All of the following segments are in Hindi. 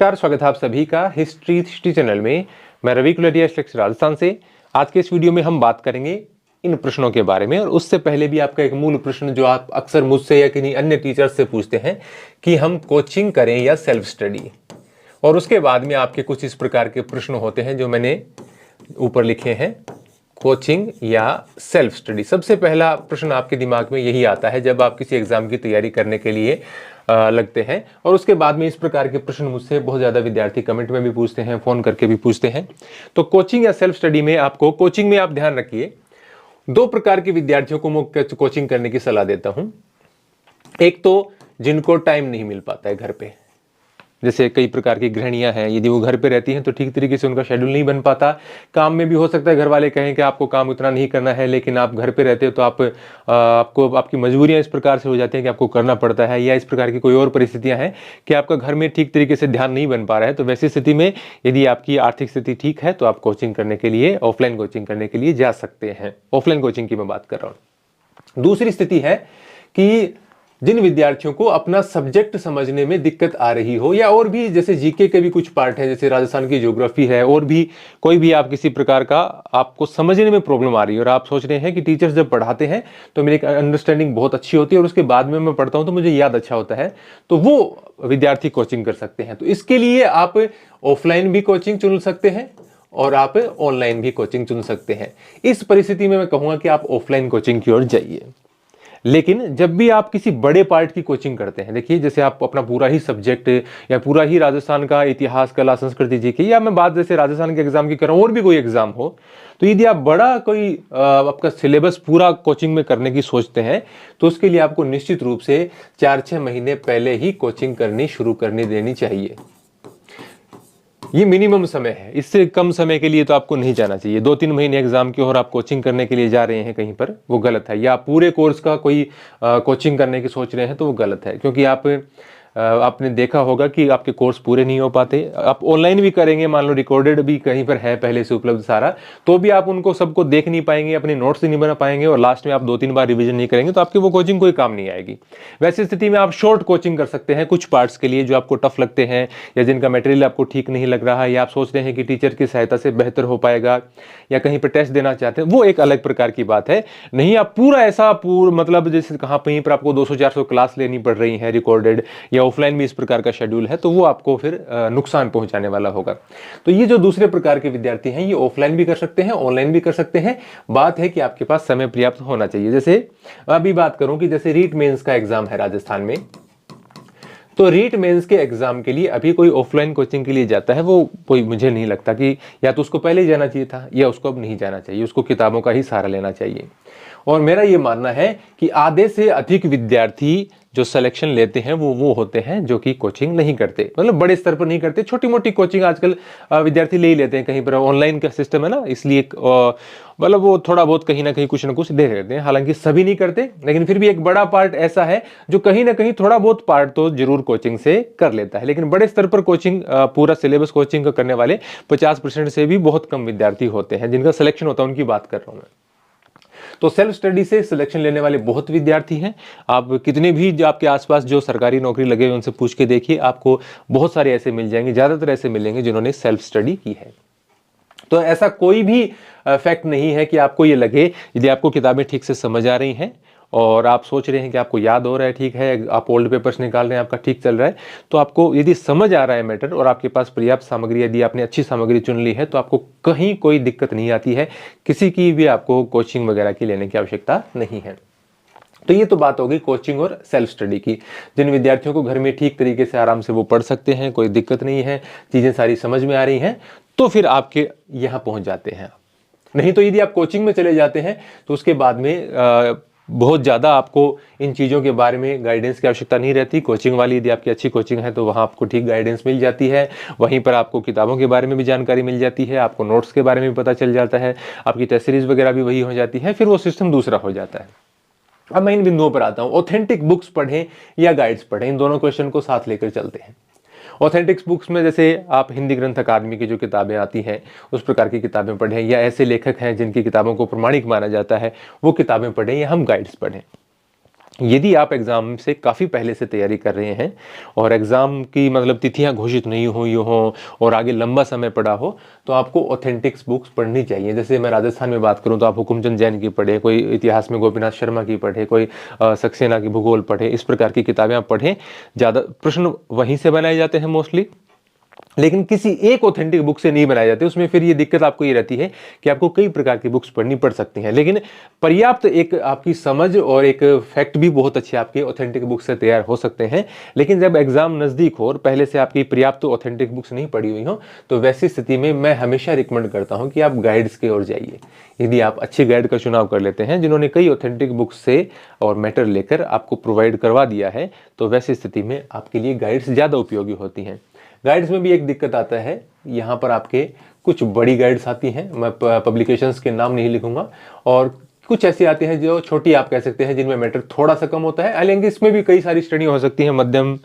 नमस्कार, स्वागत है आप सभी का हिस्ट्री चैनल में। मैं रवि कुलरिया राजस्थान से। आज के इस वीडियो में हम बात करेंगे इन प्रश्नों के बारे में। और उससे पहले भी आपका एक मूल प्रश्न जो आप अक्सर मुझसे या किन्हीं अन्य टीचर्स से पूछते हैं कि हम कोचिंग करें या सेल्फ स्टडी। और उसके बाद में आपके कुछ इस प्रकार के प्रश्न होते हैं जो मैंने ऊपर लिखे हैं, कोचिंग या सेल्फ स्टडी। सबसे पहला प्रश्न आपके दिमाग में यही आता है जब आप किसी एग्जाम की तैयारी करने के लिए लगते हैं। और उसके बाद में इस प्रकार के प्रश्न मुझसे बहुत ज़्यादा विद्यार्थी कमेंट में भी पूछते हैं, फ़ोन करके भी पूछते हैं। तो कोचिंग या सेल्फ स्टडी में आपको, कोचिंग में आप ध्यान रखिए, दो प्रकार के विद्यार्थियों को मैं कोचिंग करने की सलाह देता हूं। एक तो जिनको टाइम नहीं मिल पाता है घर पे, जैसे कई प्रकार की गृहिणियां हैं, यदि वो घर पे रहती हैं तो ठीक तरीके से उनका शेड्यूल नहीं बन पाता। काम में भी हो सकता है घर वाले कहें कि आपको काम उतना नहीं करना है, लेकिन आप घर पे रहते हो तो आपको आपकी मजबूरियां इस प्रकार से हो जाती हैं कि आपको करना पड़ता है, या इस प्रकार की कोई और परिस्थितियां हैं कि आपका घर में ठीक तरीके से ध्यान नहीं बन पा रहा है। तो वैसी स्थिति में यदि आपकी आर्थिक स्थिति ठीक है तो आप कोचिंग करने के लिए, ऑफलाइन कोचिंग करने के लिए जा सकते हैं। ऑफलाइन कोचिंग की मैं बात कर रहा हूँ। दूसरी स्थिति है कि जिन विद्यार्थियों को अपना सब्जेक्ट समझने में दिक्कत आ रही हो, या और भी जैसे जीके के भी कुछ पार्ट हैं, जैसे राजस्थान की ज्योग्राफी है, और भी कोई भी आप किसी प्रकार का आपको समझने में प्रॉब्लम आ रही है और आप सोच रहे हैं कि टीचर्स जब पढ़ाते हैं तो मेरी अंडरस्टैंडिंग बहुत अच्छी होती है और उसके बाद में मैं पढ़ता हूं तो मुझे याद अच्छा होता है, तो वो विद्यार्थी कोचिंग कर सकते हैं। तो इसके लिए आप ऑफलाइन भी कोचिंग चुन सकते हैं और आप ऑनलाइन भी कोचिंग चुन सकते हैं। इस परिस्थिति में मैं कहूँगा कि आप ऑफलाइन कोचिंग की ओर जाइए। लेकिन जब भी आप किसी बड़े पार्ट की कोचिंग करते हैं, देखिए जैसे आप अपना पूरा ही सब्जेक्ट या पूरा ही राजस्थान का इतिहास, कला, संस्कृति जी की, या मैं बात जैसे राजस्थान के एग्जाम की कर रहा हूँ और भी कोई एग्जाम हो, तो यदि आप बड़ा कोई आपका सिलेबस पूरा कोचिंग में करने की सोचते हैं तो उसके लिए आपको निश्चित रूप से 4-6 महीने पहले ही कोचिंग करनी शुरू करनी देनी चाहिए। ये मिनिमम समय है, इससे कम समय के लिए तो आपको नहीं जाना चाहिए। 2-3 महीने एग्जाम की और आप कोचिंग करने के लिए जा रहे हैं कहीं पर, वो गलत है। या आप पूरे कोर्स का कोई कोचिंग करने की सोच रहे हैं तो वो गलत है, क्योंकि आपने देखा होगा कि आपके कोर्स पूरे नहीं हो पाते। आप ऑनलाइन भी करेंगे, मान लो रिकॉर्डेड भी कहीं पर है पहले से उपलब्ध सारा, तो भी आप उनको सबको देख नहीं पाएंगे, अपने नोट्स नहीं बना पाएंगे, और लास्ट में आप 2-3 बार रिवीजन नहीं करेंगे तो आपकी वो कोचिंग कोई काम नहीं आएगी। वैसी स्थिति में आप शॉर्ट कोचिंग कर सकते हैं कुछ पार्ट्स के लिए जो आपको टफ लगते हैं, या जिनका मटेरियल आपको ठीक नहीं लग रहा है, या आप सोच रहे हैं कि टीचर की सहायता से बेहतर हो पाएगा, या कहीं पर टेस्ट देना चाहते हैं, वो एक अलग प्रकार की बात है। नहीं आप पूरा ऐसा मतलब जैसे कहाँ कहीं पर आपको 200-400 क्लास लेनी पड़ रही है रिकॉर्डेड, या ऑफलाइन भी इस प्रकार का शेड्यूल है, तो वो आपको फिर नुकसान पहुंचाने वाला होगा। तो ये जो दूसरे प्रकार के विद्यार्थी हैं, ये ऑफलाइन भी कर सकते हैं, ऑनलाइन भी कर सकते हैं। बात है कि आपके पास समय पर्याप्त होना चाहिए। जैसे अभी बात करूं कि जैसे रीट मेंस का एग्जाम है राजस्थान में, तो रीट मेंस के एग्जाम के लिए अभी कोई ऑफलाइन कोचिंग के लिए जाता है, वो कोई, मुझे नहीं लगता कि, या तो उसको पहले ही जाना चाहिए था या उसको अब नहीं जाना चाहिए, उसको किताबों का ही सहारा लेना चाहिए। और मेरा ये मानना है कि आधे से अधिक विद्यार्थी जो सिलेक्शन लेते हैं वो होते हैं जो कि कोचिंग नहीं करते, मतलब बड़े स्तर पर नहीं करते, छोटी मोटी कोचिंग आजकल विद्यार्थी ले ही लेते हैं। कहीं पर ऑनलाइन का सिस्टम है ना, इसलिए मतलब वो थोड़ा बहुत कहीं ना कहीं कुछ ना कुछ दे देते हैं। हालांकि सभी नहीं करते, लेकिन फिर भी एक बड़ा पार्ट ऐसा है जो कहीं ना कहीं थोड़ा बहुत पार्ट तो जरूर कोचिंग से कर लेता है। लेकिन बड़े स्तर पर कोचिंग, पूरा सिलेबस कोचिंग का करने वाले 50% से भी बहुत कम विद्यार्थी होते हैं जिनका सिलेक्शन होता है, उनकी बात कर रहा हूं मैं। तो सेल्फ स्टडी से सिलेक्शन लेने वाले बहुत विद्यार्थी हैं। आप कितने भी जो आपके आसपास जो सरकारी नौकरी लगे हुए उनसे पूछ के देखिए, आपको बहुत सारे ऐसे मिल जाएंगे, ज्यादातर ऐसे मिलेंगे जिन्होंने सेल्फ स्टडी की है। तो ऐसा कोई भी फैक्ट नहीं है कि आपको ये लगे, यदि आपको किताबें ठीक से समझ आ रही हैं और आप सोच रहे हैं कि आपको याद हो रहा है, ठीक है, आप ओल्ड पेपर्स निकाल रहे हैं, आपका ठीक चल रहा है, तो आपको यदि समझ आ रहा है मैटर और आपके पास पर्याप्त सामग्री, यदि आपने अच्छी सामग्री चुन ली है, तो आपको कहीं कोई दिक्कत नहीं आती है। किसी की भी आपको कोचिंग वगैरह की लेने की आवश्यकता नहीं है। तो ये तो बात हो गई कोचिंग और सेल्फ स्टडी की। जिन विद्यार्थियों को घर में ठीक तरीके से आराम से वो पढ़ सकते हैं, कोई दिक्कत नहीं है, चीजें सारी समझ में आ रही हैं, तो फिर आपके यहां पहुंच जाते हैं। नहीं तो यदि आप कोचिंग में चले जाते हैं तो उसके बाद में बहुत ज़्यादा आपको इन चीज़ों के बारे में गाइडेंस की आवश्यकता नहीं रहती। कोचिंग वाली यदि आपकी अच्छी कोचिंग है तो वहाँ आपको ठीक गाइडेंस मिल जाती है, वहीं पर आपको किताबों के बारे में भी जानकारी मिल जाती है, आपको नोट्स के बारे में भी पता चल जाता है, आपकी टेस्ट सीरीज वगैरह भी वही हो जाती है, फिर वो सिस्टम दूसरा हो जाता है। अब मैं इन बिंदुओं पर आता हूँ। ऑथेंटिक बुक्स पढ़ें या गाइड्स पढ़ें, इन दोनों क्वेश्चन को साथ लेकर चलते हैं। ऑथेंटिक्स बुक्स में जैसे आप हिंदी ग्रंथ अकादमी की जो किताबें आती हैं उस प्रकार की किताबें पढ़ें, या ऐसे लेखक हैं जिनकी किताबों को प्रमाणिक माना जाता है वो किताबें पढ़ें, या हम गाइड्स पढ़ें। यदि आप एग्ज़ाम से काफ़ी पहले से तैयारी कर रहे हैं और एग्ज़ाम की मतलब तिथियां घोषित नहीं हुई हो और आगे लंबा समय पड़ा हो, तो आपको ऑथेंटिक्स बुक्स पढ़नी चाहिए। जैसे मैं राजस्थान में बात करूं तो आप हुकुमचंद जैन की पढ़े, कोई इतिहास में गोपीनाथ शर्मा की पढ़े, कोई सक्सेना की भूगोल पढ़े, इस प्रकार की किताबें आप पढ़ें। ज़्यादा प्रश्न वहीं से बनाए जाते हैं मोस्टली, लेकिन किसी एक ऑथेंटिक बुक से नहीं बनाए जाते। उसमें फिर ये दिक्कत आपको ये रहती है कि आपको कई प्रकार की बुक्स पढ़नी पड़ सकती हैं, लेकिन पर्याप्त एक आपकी समझ और एक फैक्ट भी बहुत अच्छे आपके ऑथेंटिक बुक से तैयार हो सकते हैं। लेकिन जब एग्जाम नज़दीक हो और पहले से आपकी पर्याप्त ऑथेंटिक बुक्स नहीं पढ़ी हुई हो, तो वैसी स्थिति में मैं हमेशा रिकमेंड करता हूँ कि आप गाइड्स की ओर जाइए। यदि आप अच्छे गाइड का चुनाव कर लेते हैं जिन्होंने कई ऑथेंटिक बुक्स से और मैटर लेकर आपको प्रोवाइड करवा दिया है, तो वैसी स्थिति में आपके लिए गाइड्स ज़्यादा उपयोगी होती हैं। गाइड्स में भी एक दिक्कत आता है, यहाँ पर आपके कुछ बड़ी गाइड्स आती हैं, मैं पब्लिकेशंस के नाम नहीं लिखूंगा, और कुछ ऐसी आती हैं जो छोटी आप कह सकते हैं, जिनमें मैटर थोड़ा सा कम होता है। हालांकि इसमें भी कई सारी श्रेणी हो सकती हैं, मध्यम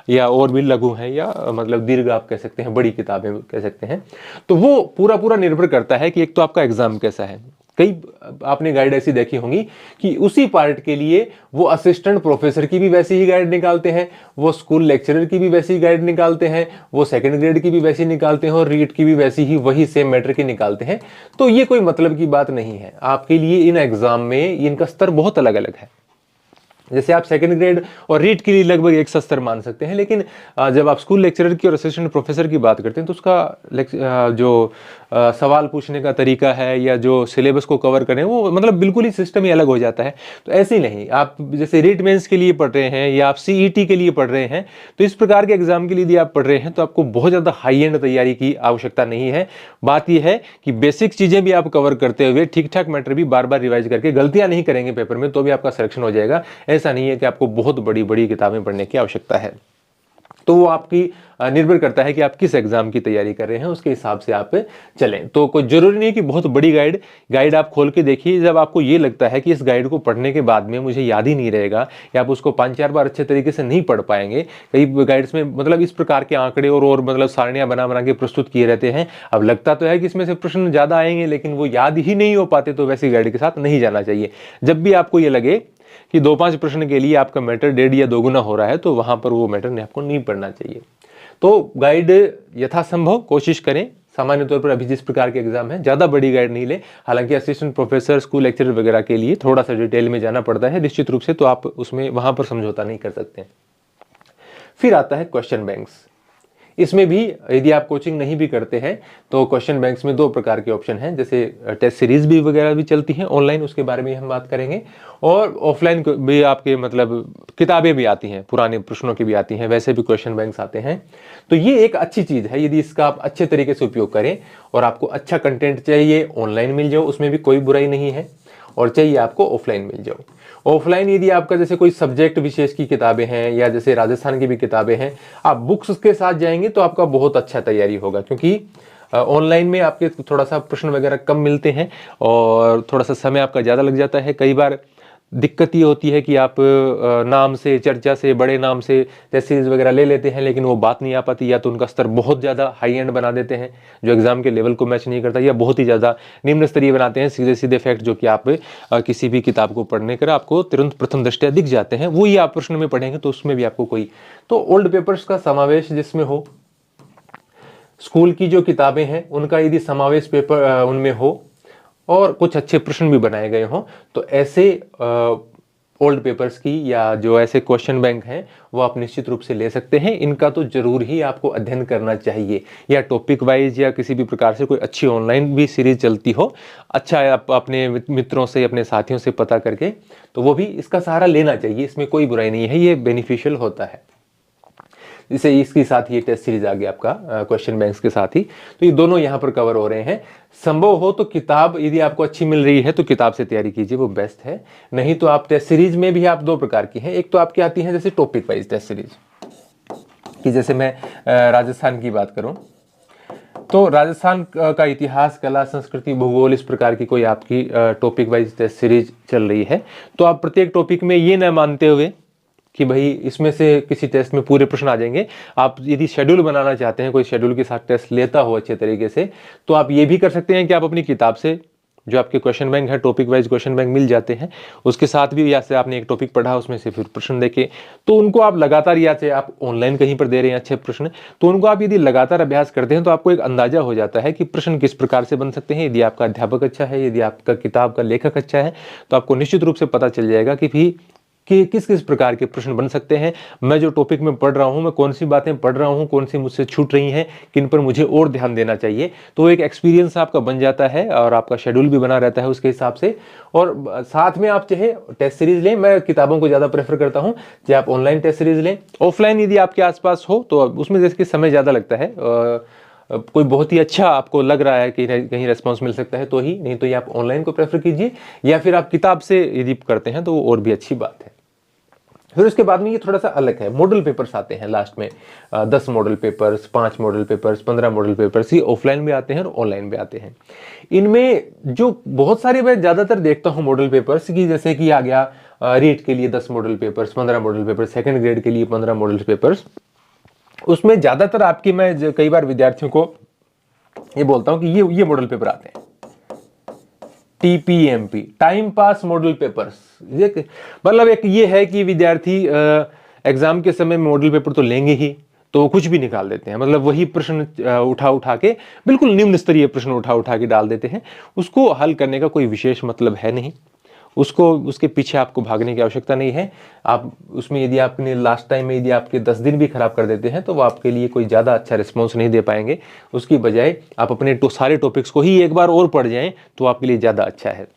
या और भी लघु हैं, या मतलब दीर्घ आप कह सकते हैं, बड़ी किताबें कह सकते हैं। तो वो पूरा निर्भर करता है कि एक तो आपका एग्जाम कैसा है। कई आपने गाइड ऐसी देखी होंगी कि उसी पार्ट के लिए वो असिस्टेंट प्रोफेसर की भी वैसी ही गाइड निकालते हैं, वो स्कूल लेक्चरर की भी वैसी ही गाइड निकालते हैं, वो सेकंड ग्रेड की भी वैसी निकालते हैं, और रीट की भी वैसी ही वही सेम मैटर की निकालते हैं। तो ये कोई मतलब की बात नहीं है। आपके लिए इन एग्जाम में इनका स्तर बहुत अलग अलग है। जैसे आप सेकंड ग्रेड और रीट के लिए लगभग एक सा स्तर मान सकते हैं, लेकिन जब आप स्कूल लेक्चरर की और असिस्टेंट प्रोफेसर की बात करते हैं तो उसका जो सवाल पूछने का तरीका है या जो सिलेबस को कवर करें, वो मतलब बिल्कुल ही सिस्टम ही अलग हो जाता है। तो ऐसे ही नहीं, आप जैसे रीट मेंस के लिए पढ़ रहे हैं या आप सीईटी के लिए पढ़ रहे हैं, तो इस प्रकार के एग्जाम के लिए यदि आप पढ़ रहे हैं तो आपको बहुत ज़्यादा हाई एंड तैयारी की आवश्यकता नहीं है। बात यह है कि बेसिक चीज़ें भी आप कवर करते हुए ठीक ठाक मैटर भी बार बार रिवाइज करके गलतियां नहीं करेंगे पेपर में, तो भी आपका सिलेक्शन हो जाएगा। ऐसा नहीं है कि आपको बहुत बड़ी बड़ी किताबें पढ़ने की आवश्यकता है। तो वो आपकी निर्भर करता है कि आप किस एग्जाम की तैयारी कर रहे हैं, उसके हिसाब से आप चलें। तो कोई जरूरी नहीं कि बहुत बड़ी गाइड आप खोल के देखिए। जब आपको ये लगता है कि इस गाइड को पढ़ने के बाद में मुझे याद ही नहीं रहेगा, या आप उसको 5-4 बार अच्छे तरीके से नहीं पढ़ पाएंगे, कई गाइड्स में मतलब इस प्रकार के आंकड़े और मतलब सारणियां बना के प्रस्तुत किए रहते हैं। अब लगता तो है कि इसमें से प्रश्न ज्यादा आएंगे, लेकिन वो याद ही नहीं हो पाते, तो वैसी गाइड के साथ नहीं जाना चाहिए। जब भी आपको ये लगे कि 2-5 प्रश्न के लिए आपका मैटर 1.5 या 2 गुना हो रहा है, तो वहां पर वो मैटर आपको नहीं पढ़ना चाहिए। तो गाइड यथासंभव कोशिश करें। सामान्य तौर पर अभी जिस प्रकार के एग्जाम है, ज्यादा बड़ी गाइड नहीं ले। हालांकि असिस्टेंट प्रोफेसर, स्कूल लेक्चरर वगैरह के लिए थोड़ा सा डिटेल में जाना पड़ता है निश्चित रूप से, तो आप उसमें वहां पर समझौता नहीं कर सकते। फिर आता है क्वेश्चन बैंक्स। इसमें भी यदि आप कोचिंग नहीं भी करते हैं तो क्वेश्चन बैंक्स में 2 प्रकार के ऑप्शन हैं। जैसे टेस्ट सीरीज भी वगैरह भी चलती हैं ऑनलाइन, उसके बारे में हम बात करेंगे, और ऑफलाइन भी आपके मतलब किताबें भी आती हैं, पुराने प्रश्नों की भी आती हैं, वैसे भी क्वेश्चन बैंक्स आते हैं। तो ये एक अच्छी चीज है, यदि इसका आप अच्छे तरीके से उपयोग करें और आपको अच्छा कंटेंट चाहिए ऑनलाइन मिल जाओ, उसमें भी कोई बुराई नहीं है, और चाहिए आपको ऑफलाइन मिल जाओ। ऑफलाइन यदि आपका जैसे कोई सब्जेक्ट विशेष की किताबें हैं या जैसे राजस्थान की भी किताबें हैं, आप बुक्स के साथ जाएंगे तो आपका बहुत अच्छा तैयारी होगा, क्योंकि ऑनलाइन में आपके थोड़ा सा प्रश्न वगैरह कम मिलते हैं और थोड़ा सा समय आपका ज़्यादा लग जाता है। कई बार दिक्कत ये होती है कि आप नाम से, चर्चा से, बड़े नाम से टेस्ट सीरीज वगैरह ले लेते हैं, लेकिन वो बात नहीं आ पाती, या तो उनका स्तर बहुत ज़्यादा हाई एंड बना देते हैं जो एग्जाम के लेवल को मैच नहीं करता, या बहुत ही ज़्यादा निम्न स्तरीय बनाते हैं, सीधे सीधे फैक्ट जो कि आप किसी भी किताब को पढ़ने कर आपको तुरंत प्रथम दृष्टया दिख जाते हैं, वो ही आप प्रश्न में पढ़ेंगे तो उसमें भी आपको कोई तो ओल्ड पेपर्स का समावेश जिसमें हो, स्कूल की जो किताबें हैं उनका यदि समावेश पेपर उनमें हो, और कुछ अच्छे प्रश्न भी बनाए गए हों, तो ऐसे ओल्ड पेपर्स की या जो ऐसे क्वेश्चन बैंक हैं वो आप निश्चित रूप से ले सकते हैं। इनका तो जरूर ही आपको अध्ययन करना चाहिए, या टॉपिक वाइज या किसी भी प्रकार से कोई अच्छी ऑनलाइन भी सीरीज चलती हो, अच्छा आप अपने मित्रों से, अपने साथियों से पता करके, तो वो भी इसका सहारा लेना चाहिए। इसमें कोई बुराई नहीं है, ये बेनिफिशियल होता है। जैसे इसके साथ ये टेस्ट सीरीज आ गया आपका क्वेश्चन बैंक्स के साथ ही, तो ये दोनों यहाँ पर कवर हो रहे हैं। संभव हो तो किताब यदि आपको अच्छी मिल रही है तो किताब से तैयारी कीजिए, वो बेस्ट है। नहीं तो आप टेस्ट सीरीज में भी आप 2 प्रकार की हैं। एक तो आपकी आती है जैसे टॉपिक वाइज टेस्ट सीरीज, कि जैसे मैं राजस्थान की बात करूं तो राजस्थान का इतिहास, कला, संस्कृति, भूगोल, इस प्रकार की कोई आपकी टॉपिक वाइज टेस्ट सीरीज चल रही है, तो आप प्रत्येक टॉपिक में ये न मानते हुए कि भाई इसमें से किसी टेस्ट में पूरे प्रश्न आ जाएंगे, आप यदि शेड्यूल बनाना चाहते हैं, कोई शेड्यूल के साथ टेस्ट लेता हो अच्छे तरीके से, तो आप ये भी कर सकते हैं कि आप अपनी किताब से जो आपके क्वेश्चन बैंक है, टॉपिक वाइज क्वेश्चन बैंक मिल जाते हैं, उसके साथ भी या से आपने एक टॉपिक पढ़ा उसमें से फिर प्रश्न देखे, तो उनको आप लगातार, या से आप ऑनलाइन कहीं पर दे रहे हैं अच्छे प्रश्न, तो उनको आप यदि लगातार अभ्यास करते हैं तो आपको एक अंदाजा हो जाता है कि प्रश्न किस प्रकार से बन सकते हैं। यदि आपका अध्यापक अच्छा है, यदि आपका किताब का लेखक अच्छा है, तो आपको निश्चित रूप से पता चल जाएगा कि किस किस प्रकार के प्रश्न बन सकते हैं। मैं जो टॉपिक में पढ़ रहा हूं, मैं कौन सी बातें पढ़ रहा हूं, कौन सी मुझसे छूट रही हैं, किन पर मुझे और ध्यान देना चाहिए। तो एक एक्सपीरियंस आपका बन जाता है और आपका शेड्यूल भी बना रहता है उसके हिसाब से। और साथ में आप चाहे टेस्ट सीरीज लें, मैं किताबों को ज़्यादा प्रेफर करता हूँ, चाहे आप ऑनलाइन टेस्ट सीरीज लें। ऑफलाइन यदि आपके आसपास हो तो उसमें जैसे कि समय ज़्यादा लगता है, कोई बहुत ही अच्छा आपको लग रहा है कि कहीं रेस्पॉन्स मिल सकता है तो ही, नहीं तो ये आप ऑनलाइन को प्रेफर कीजिए, या फिर आप किताब से यदि करते हैं तो वो और भी अच्छी बात है। फिर उसके बाद में ये थोड़ा सा अलग है, मॉडल पेपर्स आते हैं लास्ट में, 10 model papers, 5 model papers, 15 model papers, ये ऑफलाइन में आते हैं और ऑनलाइन में आते हैं। इनमें जो बहुत सारे मैं ज़्यादातर देखता हूँ मॉडल पेपर्स की, जैसे कि आ गया रीट के लिए 10 model papers, 15 model papers, second grade के लिए 15 मॉडल पेपर्स। उसमें ज़्यादातर आपकी, मैं कई बार विद्यार्थियों को ये बोलता हूँ कि ये मॉडल पेपर आते हैं, TPMP, time pass model papers. ये मतलब एक ये है कि विद्यार्थी एग्जाम के समय मॉडल पेपर तो लेंगे ही, तो कुछ भी निकाल देते हैं, मतलब वही प्रश्न उठा के, बिल्कुल निम्न स्तरीय प्रश्न उठा के डाल देते हैं। उसको हल करने का कोई विशेष मतलब है नहीं, उसके पीछे आपको भागने की आवश्यकता नहीं है। आप उसमें यदि आपने लास्ट टाइम में यदि आपके 10 दिन भी खराब कर देते हैं तो वो आपके लिए कोई ज़्यादा अच्छा रिस्पॉन्स नहीं दे पाएंगे। उसकी बजाय आप अपने सारे टॉपिक्स को ही एक बार और पढ़ जाएं तो आपके लिए ज़्यादा अच्छा है।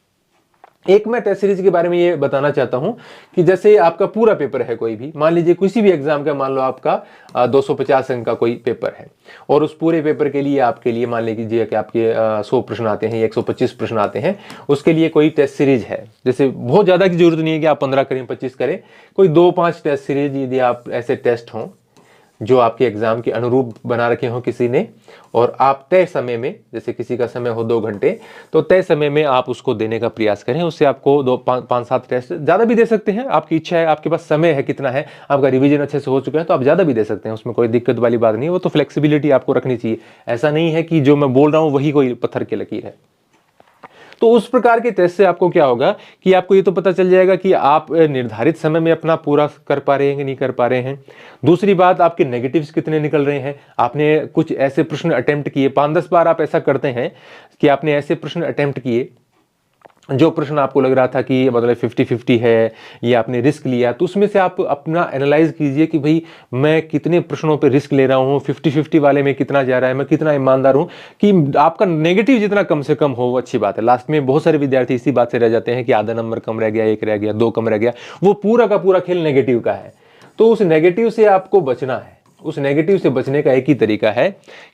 एक मैं टेस्ट सीरीज के बारे में ये बताना चाहता हूं कि जैसे आपका पूरा पेपर है, कोई भी मान लीजिए किसी भी एग्जाम का, मान लो आपका 250 अंक का कोई पेपर है, और उस पूरे पेपर के लिए आपके लिए मान लीजिए कि आपके 100 प्रश्न आते हैं या 125 प्रश्न आते हैं, उसके लिए कोई टेस्ट सीरीज है। जैसे बहुत ज़्यादा की जरूरत नहीं है कि आप 15 करें, 25 करें, कोई 2-5 टेस्ट सीरीज यदि आप ऐसे टेस्ट हों जो आपके एग्जाम के अनुरूप बना रखे हो किसी ने, और आप तय समय में, जैसे किसी का समय हो 2 घंटे, तो तय समय में आप उसको देने का प्रयास करें। उससे आपको 5-7 टेस्ट ज़्यादा भी दे सकते हैं, आपकी इच्छा है, आपके पास समय है कितना है, आपका रिवीजन अच्छे से हो चुका है तो आप ज़्यादा भी दे सकते हैं, उसमें कोई दिक्कत वाली बात नहीं है। वो तो फ्लेक्सिबिलिटी आपको रखनी चाहिए, ऐसा नहीं है कि जो मैं बोल रहा हूँ वही कोई पत्थर की लकीर है। तो उस प्रकार के टेस्ट से आपको क्या होगा कि आपको ये तो पता चल जाएगा कि आप निर्धारित समय में अपना पूरा कर पा रहे हैं कि नहीं कर पा रहे हैं। दूसरी बात, आपके नेगेटिव्स कितने निकल रहे हैं। आपने कुछ ऐसे प्रश्न अटेम्प्ट किए, 5-10 बार आप ऐसा करते हैं कि आपने ऐसे प्रश्न अटेम्प्ट किए जो प्रश्न आपको लग रहा था कि मतलब 50-50 है, या आपने रिस्क लिया, तो उसमें से आप अपना एनालाइज कीजिए कि भाई मैं कितने प्रश्नों पे रिस्क ले रहा हूँ, 50-50 वाले में कितना जा रहा है, मैं कितना ईमानदार हूँ। कि आपका नेगेटिव जितना कम से कम हो वो अच्छी बात है। लास्ट में बहुत सारे विद्यार्थी इसी बात से रह जाते हैं कि आधा नंबर कम रह गया, 1 रह गया, 2 कम रह गया, वो पूरा का पूरा खेल नेगेटिव का है। तो उस नेगेटिव से आपको बचना है। उस नेगेटिव से बचने का एक ही तरीका है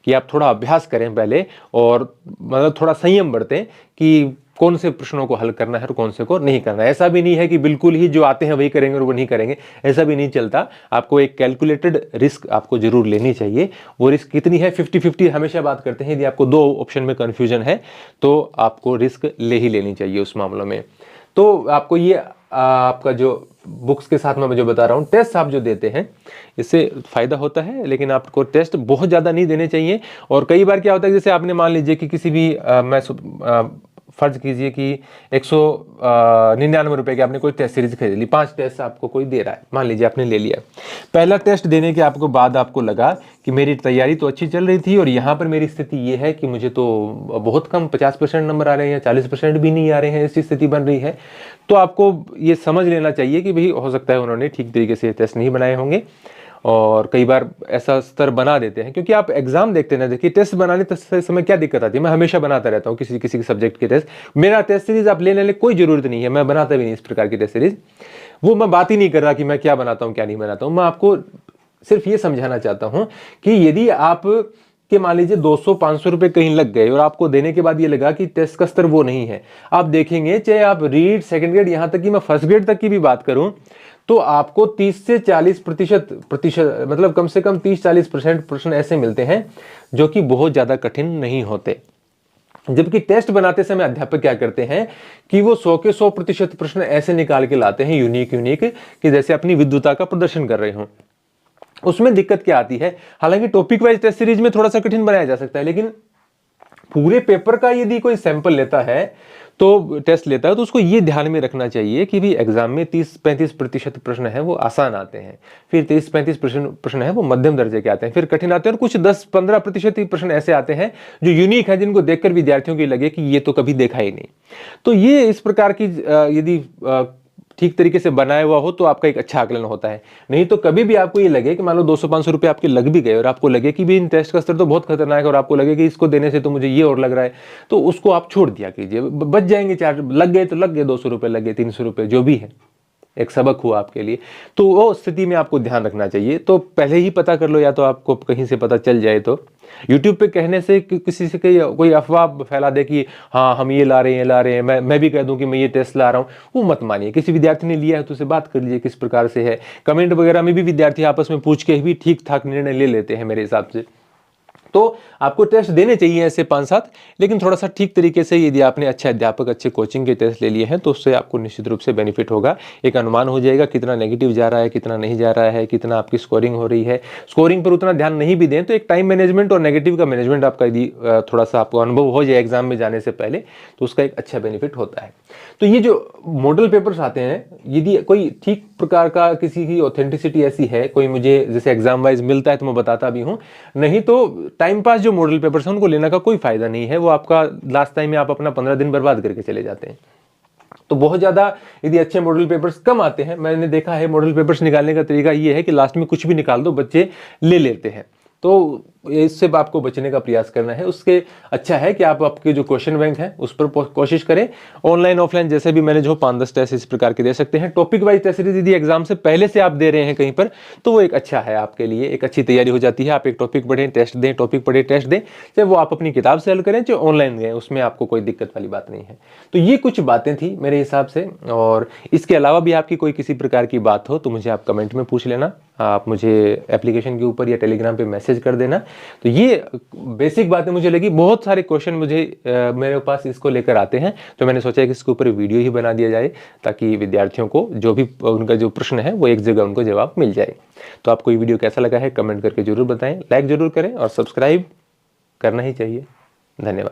कि आप थोड़ा अभ्यास करें पहले, और मतलब थोड़ा संयम बरतें कि कौन से प्रश्नों को हल करना है और कौन से को नहीं करना है। ऐसा भी नहीं है कि बिल्कुल ही जो आते हैं वही करेंगे और वो नहीं करेंगे, ऐसा भी नहीं चलता। आपको एक कैलकुलेटेड रिस्क आपको जरूर लेनी चाहिए। वो रिस्क कितनी है, 50-50 हमेशा बात करते हैं। यदि आपको 2 ऑप्शन में कंफ्यूजन है तो आपको रिस्क ले ही लेनी चाहिए उस मामलों में। तो आपको ये आपका जो बुक्स के साथ में जो बता रहा हूँ, टेस्ट आप जो देते हैं इससे फ़ायदा होता है, लेकिन आपको टेस्ट बहुत ज़्यादा नहीं देने चाहिए। और कई बार क्या होता है, जैसे आपने मान लीजिए कि किसी भी फर्ज कीजिए कि 199 रुपए की आपने कोई टेस्ट सीरीज खरीद ली, 5 टेस्ट आपको कोई दे रहा है, मान लीजिए आपने ले लिया। पहला टेस्ट देने के आपको बाद आपको लगा कि मेरी तैयारी तो अच्छी चल रही थी और यहाँ पर मेरी स्थिति ये है कि मुझे तो बहुत कम 50% नंबर आ रहे हैं, 40% भी नहीं आ रहे हैं, ऐसी स्थिति बन रही है। तो आपको ये समझ लेना चाहिए कि भाई हो सकता है उन्होंने ठीक तरीके से टेस्ट नहीं बनाए होंगे, और कई बार ऐसा स्तर बना देते हैं। क्योंकि आप एग्जाम देखते ना, देखिए टेस्ट बनाने समय क्या दिक्कत आती है, मैं हमेशा बनाता रहता हूँ किसी किसी सब्जेक्ट के टेस्ट। मेरा टेस्ट सीरीज आप लेने वाले कोई जरूरत नहीं है, मैं बनाता भी नहीं इस प्रकार की टेस्ट सीरीज। वो मैं बात ही नहीं कर रहा कि मैं क्या बनाता हूँ क्या नहीं बनाता हूँ, मैं आपको सिर्फ ये समझाना चाहता हूँ कि यदि आप कि मान लीजिए 200-500 रुपए कहीं लग गए और आपको देने के बाद ये लगा कि टेस्ट का स्तर वो नहीं है, आप देखेंगे चाहे आप रीड, सेकंड ग्रेड, यहां तक कि मैं फर्स्ट ग्रेड तक की भी बात करूं, तो आपको 30 से 40% मतलब कम से कम 30-40% प्रश्न ऐसे मिलते हैं जो कि बहुत ज्यादा कठिन नहीं होते। जबकि टेस्ट बनाते समय अध्यापक क्या करते हैं कि वो 100 के 100% प्रश्न ऐसे निकाल के लाते हैं यूनिक कि जैसे अपनी विद्वता का प्रदर्शन कर रहे हों। उसमें दिक्कत क्या आती है, हालांकि टॉपिक वाइज टेस्ट सीरीज में थोड़ा सा कठिन बनाया जा सकता है, लेकिन पूरे पेपर का यदि कोई सैंपल लेता है तो टेस्ट लेता है तो उसको ये ध्यान में रखना चाहिए कि भी एग्जाम में 30-35% प्रश्न है वो आसान आते हैं, फिर 30-35% प्रश्न है वो मध्यम दर्जे के आते हैं, फिर कठिन आते हैं, और कुछ 10-15% प्रश्न ऐसे आते हैं जो यूनिक है, जिनको देखकर विद्यार्थियों को लगे कि ये तो कभी देखा ही नहीं। तो ये इस प्रकार की यदि ठीक तरीके से बनाया हुआ हो तो आपका एक अच्छा आकलन होता है। नहीं तो कभी भी आपको ये लगे कि मान लो 200-500 रुपए आपके लग भी गए और आपको लगे कि भी इन टेस्ट का स्तर तो बहुत खतरनाक है और आपको लगे कि इसको देने से तो मुझे ये और लग रहा है, तो उसको आप छोड़ दिया कीजिए। बच जाएंगे, 4 लग गए तो लग गए, 200 रुपए लग गए, 300 रुपए, जो भी है, एक सबक हुआ आपके लिए। तो वो स्थिति में आपको ध्यान रखना चाहिए। तो पहले ही पता कर लो, या तो आपको कहीं से पता चल जाए। तो YouTube पे कहने से किसी से कोई अफवाह फैला दे कि हाँ हम ये ला रहे हैं, ला रहे हैं, मैं भी कह दूं कि मैं ये टेस्ट ला रहा हूं, वो मत मानिए। किसी विद्यार्थी ने लिया है तो उससे बात कर लीजिए किस प्रकार से है। कमेंट वगैरह में भी विद्यार्थी आपस में पूछ के भी ठीक ठाक निर्णय ले लेते हैं मेरे हिसाब से। तो आपको टेस्ट देने चाहिए ऐसे 5-7, लेकिन थोड़ा सा ठीक तरीके से यदि आपने अच्छे अध्यापक, अच्छे कोचिंग के टेस्ट ले लिए हैं तो उससे आपको निश्चित रूप से बेनिफिट होगा। एक अनुमान हो जाएगा कितना नेगेटिव जा रहा है, कितना नहीं जा रहा है, कितना आपकी स्कोरिंग हो रही है। स्कोरिंग पर उतना ध्यान नहीं भी दें तो एक टाइम मैनेजमेंट और नेगेटिव का मैनेजमेंट आपका यदि थोड़ा सा आपको अनुभव हो जाए एग्जाम में जाने से पहले, तो उसका एक अच्छा बेनिफिट होता है। तो ये जो मॉडल पेपर्स आते हैं, यदि कोई ठीक प्रकार का किसी की ऑथेंटिसिटी ऐसी है, कोई मुझे जैसे एग्जाम वाइज मिलता है तो मैं बताता भी हूं, नहीं तो टाइम पास जो मॉडल पेपर्स हैं उनको लेने का कोई फायदा नहीं है। वो आपका लास्ट टाइम में आप अपना 15 दिन बर्बाद करके चले जाते हैं। तो बहुत ज्यादा यदि अच्छे मॉडल पेपर्स कम आते हैं, मैंने देखा है मॉडल पेपर्स निकालने का तरीका ये है कि लास्ट में कुछ भी निकाल दो, बच्चे ले लेते हैं। तो इससे आपको बचने का प्रयास करना है। उसके अच्छा है कि आप आपके जो क्वेश्चन बैंक है उस पर कोशिश करें। ऑनलाइन ऑफलाइन जैसे भी मैंने जो 5-10 टेस्ट इस प्रकार के दे सकते हैं। टॉपिक वाइज टेस्ट यदि एग्जाम से पहले से आप दे रहे हैं कहीं पर, तो वो एक अच्छा है आपके लिए, एक अच्छी तैयारी हो जाती है। आप एक टॉपिक पढ़ें, टेस्ट दें, टॉपिक पढ़े, टेस्ट दें, चाहे वो आप अपनी किताब से हल करें, चाहे ऑनलाइन दें, उसमें आपको कोई दिक्कत वाली बात नहीं है। तो ये कुछ बातें थी मेरे हिसाब से, और इसके अलावा भी आपकी कोई किसी प्रकार की बात हो तो मुझे आप कमेंट में पूछ लेना। आप मुझे एप्लीकेशन के ऊपर या टेलीग्राम पे मैसेज कर देना। तो ये बेसिक बातें मुझे लगी। बहुत सारे क्वेश्चन मुझे मेरे पास इसको लेकर आते हैं, तो मैंने सोचा कि इसके ऊपर वीडियो ही बना दिया जाए ताकि विद्यार्थियों को जो भी उनका जो प्रश्न है वो एक जगह उनको जवाब मिल जाए। तो आपको ये वीडियो कैसा लगा है कमेंट करके जरूर बताएं, लाइक जरूर करें और सब्सक्राइब करना ही चाहिए। धन्यवाद।